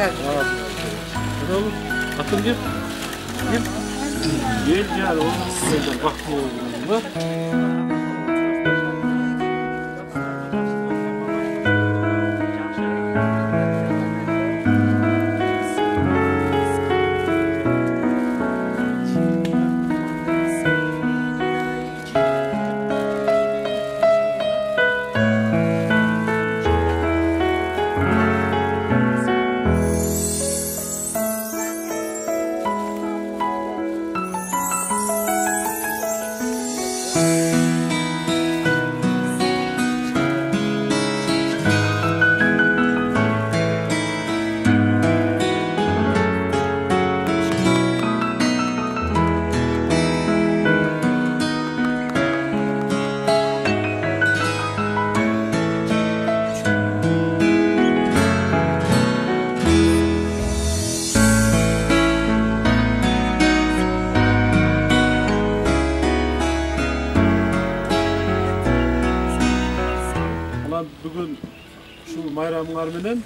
Oğlum, atın gel. Gel. Gel ya oğlum. Bak bu. Bugün şu mayramlar menen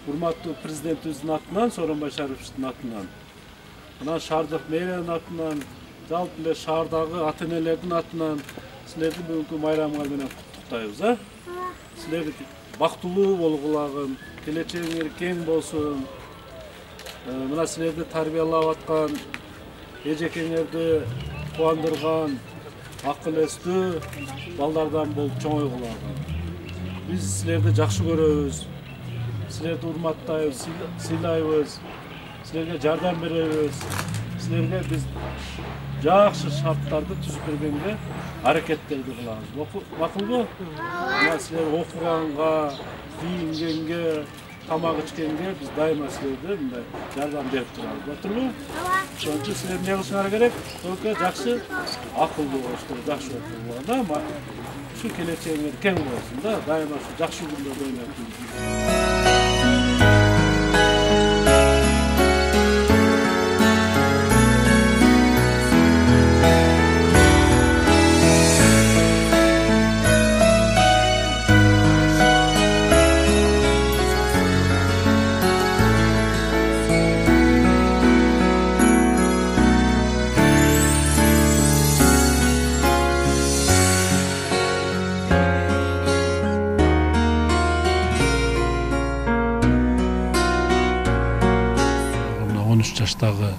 hurmatlı prezidentimizdin atынан, Сооронбай Шариповичтин атынан, ana şaардык мэриянын атынан, жалпы эле шаардагы ата-энелердин атынан силерди бүгүнкү майрамыңар менен куттуктайбыз, а? Силер бактылуу болгулагын, келечегиңер кең болсун. Мына силерди тарбиялап аткан, эжекеңерди кубандырган, акыл эстүү балдардан болуп чоңойгулагын. Biz sizlerді жақсы көрөбүз, sizlerді урматтайбыз, сыйлайбыз, sizlerге жардам беребиз, sizlerге біз жақсы шарттарды түзүп бергенге аракеттерди кылабыз. Макулбу? Мына силер окуганга, кийингенге, тамак ичкенге біз дайыма силерди мындай жардам берип турабыз. Батырбы? Ошон үчүн силер эмне кылышыңар керек? Только жақсы акылдуу болуштур, жакшы окугула да. Şu keleceğiniz keng olsun da daima şu жақсы günlerde oynatın. Жаштагы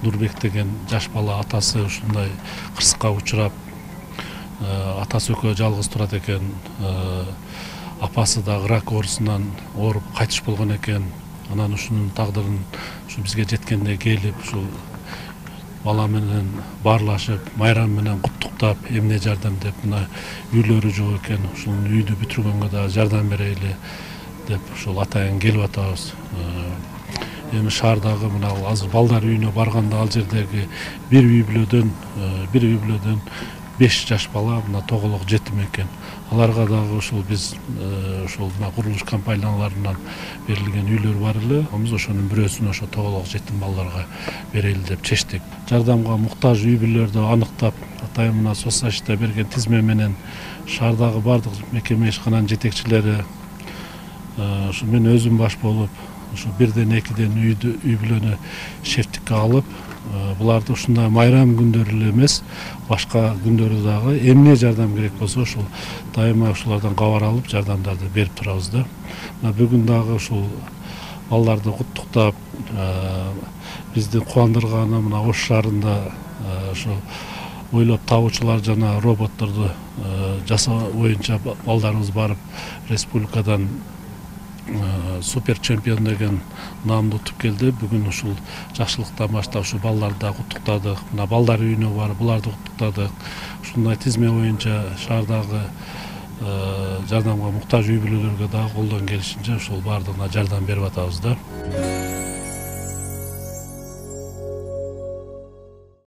Нурбек деген жаш бала атасы ушундай кырсыкка учурап, атасы экөө жалгыз турат экен, апасы да рак оорусунан ооруп кайтыш болгон экен. Анан ушунун тагдырын ушу бизге жеткенде келип, ушу бала менен баарлашып, майрам менен куттуктап, эмне жардам деп, мына үйлөрү жок экен, ушул үйдү бүтүргөнгө да жардам берели деп ушул атайын келип атабыз. Эми шаардагы мына азыр балдар үйүнө барганда ал жердеги бир үй бүлөдөн 5 жаш бала мына тоголок жетим экен. Аларга дагы ушул биз ушул мына курулуш компанияларынан берилген үйлөр бар эле. Биз ошонун бирөөсүн ошо тоголок жетим балдарга берели деп чечтик. Жардамга муктаж үй бүлөлөрдү аныктап, атайын мына соцсачта берген тизме менен шаардагы бардык мекеме ишкананын жетекчилери ушу мен өзүм баш болуп ушу 1-2 үй бүлөнү шефтикке алып, буларды ушундай майрам күндөрү эле эмес, башка күндөрү дагы эмне жардам керек болсо ушул дайыма ушулардан кабар алып жардамдарды берип турабыз да. Бүгүн дагы ушул балдарды куттуктап, бизди кубандырганы мына Ош шаарында ушу ойлоп табуучулар жана роботторду жасоо боюнча балдарыбыз барып республикадан супер чемпион деген наамды утуп келди. Бүгүн ушул жакшылыктан баштап ушу балдарды куттуктадык. Мына балдар үйүнө барып буларды куттуктадык. Ушундай тизме боюнча шаардагы жардамга муктаж үй бүлөлөргө дагы колдон келишинче ушул баардыгына жардам берип атабыз да.